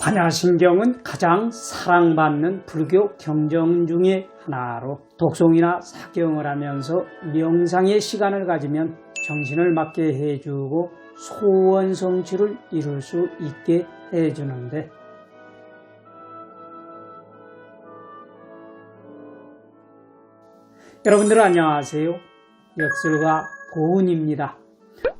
반야신경은 가장 사랑받는 불교 경전 중의 하나로 독송이나 사경을 하면서 명상의 시간을 가지면 정신을 맑게 해주고 소원 성취를 이룰 수 있게 해주는데, 여러분들 안녕하세요. 역술가 고은입니다.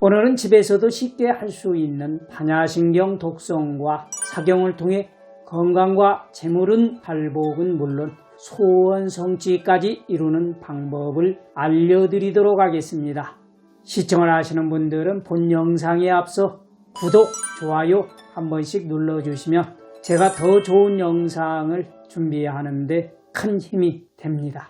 오늘은 집에서도 쉽게 할 수 있는 반야신경 독성과 사경을 통해 건강과 재물은 발복은 물론 소원 성취까지 이루는 방법을 알려드리도록 하겠습니다. 시청을 하시는 분들은 본 영상에 앞서 구독, 좋아요 한 번씩 눌러주시면 제가 더 좋은 영상을 준비하는데 큰 힘이 됩니다.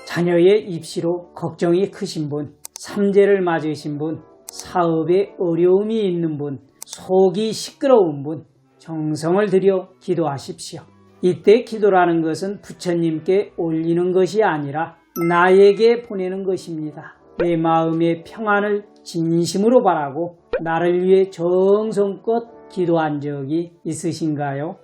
자녀의 입시로 걱정이 크신 분, 삼재를 맞으신 분, 사업에 어려움이 있는 분, 속이 시끄러운 분, 정성을 들여 기도하십시오. 이때 기도라는 것은 부처님께 올리는 것이 아니라 나에게 보내는 것입니다. 내 마음의 평안을 진심으로 바라고 나를 위해 정성껏 기도한 적이 있으신가요?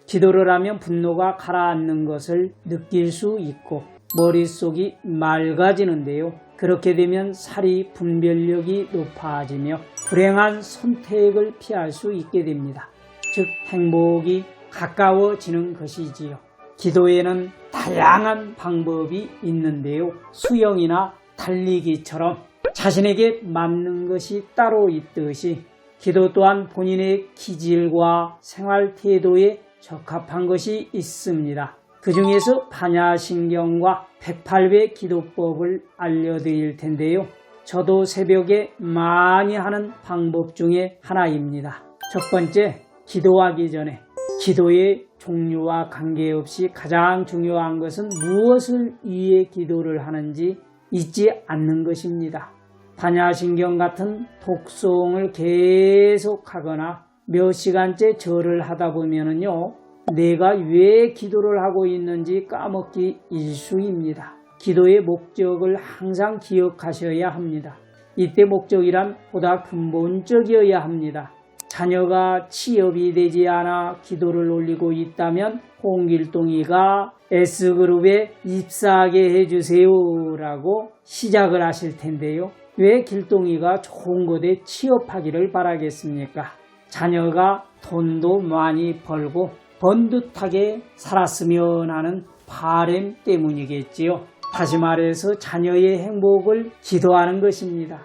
기도를 하면 분노가 가라앉는 것을 느낄 수 있고 머릿속이 맑아지는데요. 그렇게 되면 사리 분별력이 높아지며 불행한 선택을 피할 수 있게 됩니다. 즉 행복이 가까워지는 것이지요. 기도에는 다양한 방법이 있는데요. 수영이나 달리기처럼 자신에게 맞는 것이 따로 있듯이 기도 또한 본인의 기질과 생활 태도에 적합한 것이 있습니다. 그 중에서 반야신경과 108배 기도법을 알려드릴 텐데요. 저도 새벽에 많이 하는 방법 중에 하나입니다. 첫 번째, 기도하기 전에 기도의 종류와 관계없이 가장 중요한 것은 무엇을 위해 기도를 하는지 잊지 않는 것입니다. 반야신경 같은 독송을 계속하거나 몇 시간째 절을 하다 보면은요, 내가 왜 기도를 하고 있는지 까먹기 일쑤입니다. 기도의 목적을 항상 기억하셔야 합니다. 이때 목적이란 보다 근본적이어야 합니다. 자녀가 취업이 되지 않아 기도를 올리고 있다면 홍길동이가 S그룹에 입사하게 해주세요 라고 시작을 하실 텐데요. 왜 길동이가 좋은 곳에 취업하기를 바라겠습니까? 자녀가 돈도 많이 벌고 번듯하게 살았으면 하는 바람 때문이겠지요. 다시 말해서 자녀의 행복을 기도하는 것입니다.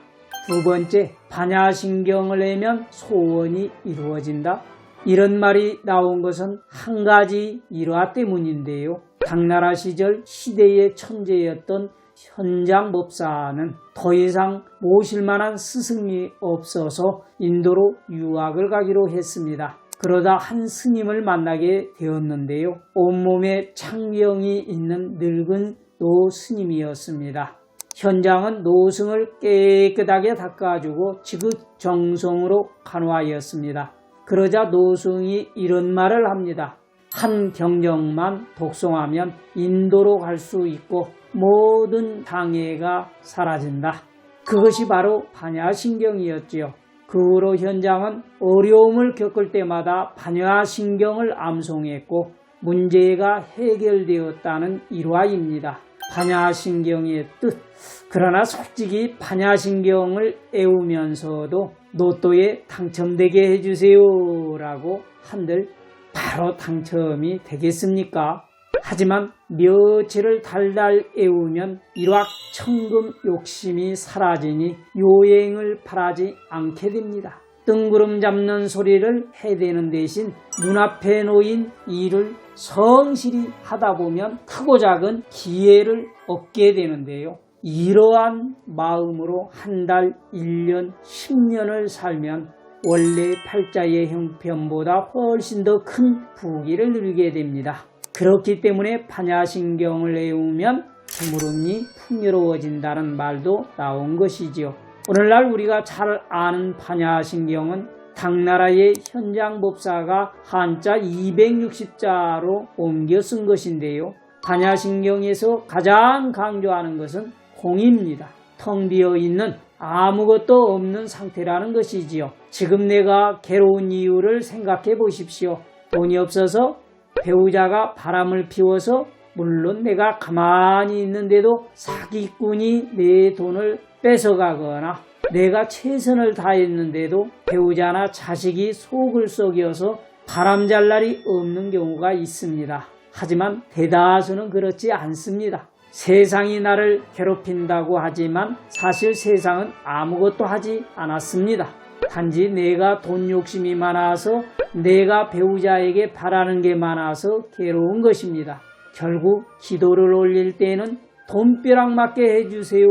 두 번째, 반야신경을 내면 소원이 이루어진다. 이런 말이 나온 것은 한 가지 일화 때문인데요. 당나라 시절 시대의 천재였던 현장법사는 더 이상 모실 만한 스승이 없어서 인도로 유학을 가기로 했습니다. 그러다 한 스님을 만나게 되었는데요. 온몸에 창병이 있는 늙은 노스님이었습니다. 현장은 노승을 깨끗하게 닦아주고 지극정성으로 간호하였습니다. 그러자 노승이 이런 말을 합니다. 한 경정만 독송하면 인도로 갈 수 있고 모든 장애가 사라진다. 그것이 바로 반야신경이었지요. 그 후로 현장은 어려움을 겪을 때마다 반야신경을 암송했고 문제가 해결되었다는 일화입니다. 반야신경의 뜻. 그러나 솔직히 반야신경을 애우면서도 로또에 당첨되게 해주세요 라고 한들 바로 당첨이 되겠습니까? 하지만 며칠을 달달 애우면 일확천금 욕심이 사라지니 요행을 바라지 않게 됩니다. 뜬구름 잡는 소리를 해대는 대신 눈앞에 놓인 일을 성실히 하다 보면 크고 작은 기회를 얻게 되는데요. 이러한 마음으로 한 달, 1년, 10년을 살면 원래 팔자의 형편보다 훨씬 더 큰 부귀를 누리게 됩니다. 그렇기 때문에 반야신경을 애우면 재물운이 풍요로워진다는 말도 나온 것이지요. 오늘날 우리가 잘 아는 반야신경은 당나라의 현장법사가 한자 260자로 옮겨 쓴 것인데요. 반야신경에서 가장 강조하는 것은 공입니다. 텅 비어 있는 아무것도 없는 상태라는 것이지요. 지금 내가 괴로운 이유를 생각해 보십시오. 돈이 없어서, 배우자가 바람을 피워서, 물론 내가 가만히 있는데도 사기꾼이 내 돈을 뺏어가거나, 내가 최선을 다했는데도 배우자나 자식이 속을 썩여서 바람잘 날이 없는 경우가 있습니다. 하지만 대다수는 그렇지 않습니다. 세상이 나를 괴롭힌다고 하지만 사실 세상은 아무것도 하지 않았습니다. 단지 내가 돈 욕심이 많아서, 내가 배우자에게 바라는 게 많아서 괴로운 것입니다. 결국 기도를 올릴 때는 돈벼락 맞게 해주세요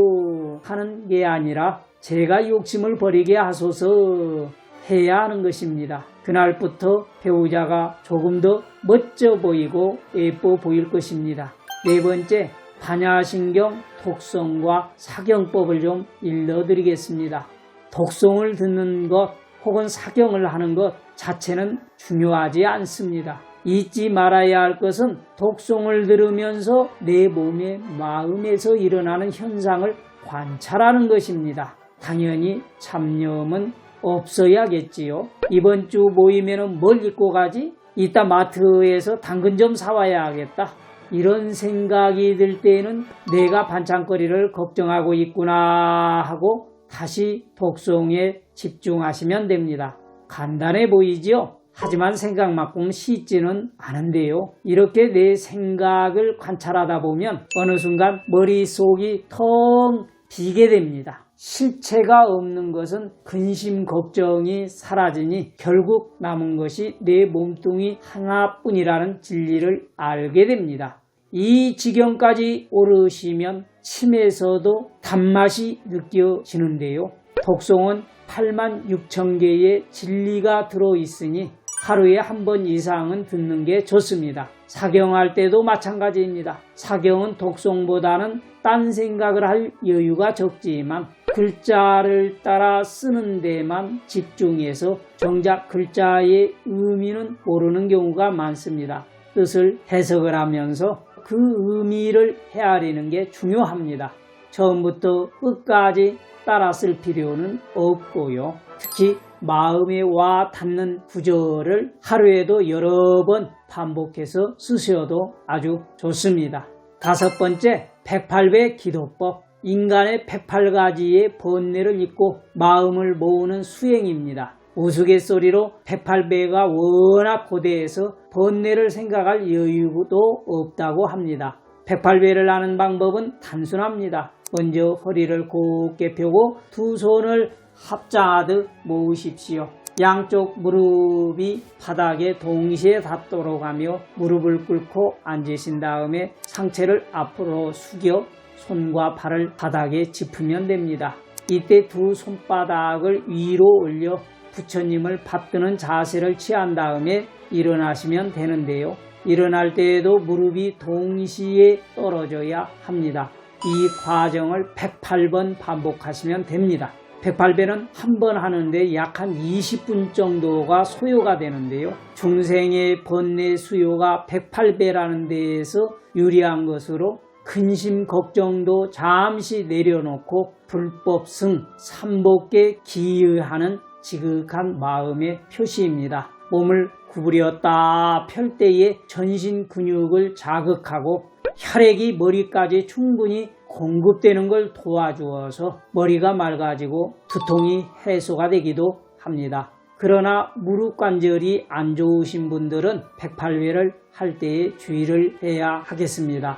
하는 게 아니라 제가 욕심을 버리게 하소서 해야 하는 것입니다. 그날부터 배우자가 조금 더 멋져 보이고 예뻐 보일 것입니다. 네 번째, 반야신경 독성과 사경법을 좀 일러드리겠습니다. 독성을 듣는 것 혹은 사경을 하는 것 자체는 중요하지 않습니다. 잊지 말아야 할 것은 독성을 들으면서 내 몸의 마음에서 일어나는 현상을 관찰하는 것입니다. 당연히 잡념은 없어야겠지요. 이번 주 모임에는 뭘 입고 가지? 이따 마트에서 당근 좀 사와야 하겠다. 이런 생각이 들 때는 내가 반찬거리를 걱정하고 있구나 하고 다시 독성에 집중하시면 됩니다. 간단해 보이지요? 하지만 생각만큼 쉽지는 않은데요. 이렇게 내 생각을 관찰하다 보면 어느 순간 머릿속이 텅 비게 됩니다. 실체가 없는 것은 근심 걱정이 사라지니 결국 남은 것이 내 몸뚱이 하나뿐이라는 진리를 알게 됩니다. 이 지경까지 오르시면 침에서도 단맛이 느껴지는데요. 독성은 86,000개의 진리가 들어있으니 하루에 한 번 이상은 듣는 게 좋습니다. 사경할 때도 마찬가지입니다. 사경은 독성보다는 딴 생각을 할 여유가 적지만 글자를 따라 쓰는 데만 집중해서 정작 글자의 의미는 모르는 경우가 많습니다. 뜻을 해석을 하면서 그 의미를 헤아리는 게 중요합니다. 처음부터 끝까지 따라 쓸 필요는 없고요. 특히 마음에 와 닿는 구절을 하루에도 여러 번 반복해서 쓰셔도 아주 좋습니다. 다섯 번째, 108배 기도법. 인간의 108가지의 번뇌를 잊고 마음을 모으는 수행입니다. 우스갯소리로 108배가 워낙 고대해서 번뇌를 생각할 여유도 없다고 합니다. 108배를 하는 방법은 단순합니다. 먼저 허리를 곧게 펴고 두 손을 합장하듯 모으십시오. 양쪽 무릎이 바닥에 동시에 닿도록 하며 무릎을 꿇고 앉으신 다음에 상체를 앞으로 숙여 손과 발을 바닥에 짚으면 됩니다. 이때 두 손바닥을 위로 올려 부처님을 받드는 자세를 취한 다음에 일어나시면 되는데요. 일어날 때에도 무릎이 동시에 떨어져야 합니다. 이 과정을 108번 반복하시면 됩니다. 108배는 한 번 하는데 약 한 20분 정도가 소요가 되는데요. 중생의 번뇌 수요가 108배라는 데에서 유리한 것으로 근심 걱정도 잠시 내려놓고 불법승 삼복에 기여하는 지극한 마음의 표시입니다. 몸을 구부렸다 펼 때에 전신 근육을 자극하고 혈액이 머리까지 충분히 공급되는 걸 도와주어서 머리가 맑아지고 두통이 해소가 되기도 합니다. 그러나 무릎 관절이 안 좋으신 분들은 108회를 할 때에 주의를 해야 하겠습니다.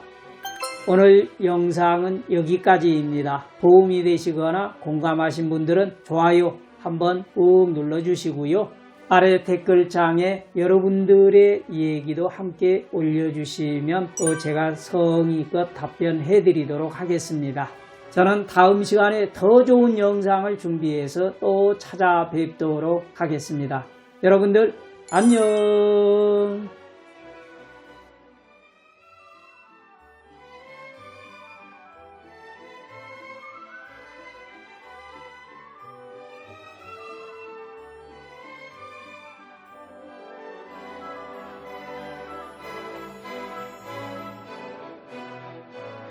오늘 영상은 여기까지입니다. 도움이 되시거나 공감하신 분들은 좋아요 한번 꾹 눌러주시고요. 아래 댓글창에 여러분들의 얘기도 함께 올려주시면 또 제가 성의껏 답변해 드리도록 하겠습니다. 저는 다음 시간에 더 좋은 영상을 준비해서 또 찾아뵙도록 하겠습니다. 여러분들 안녕.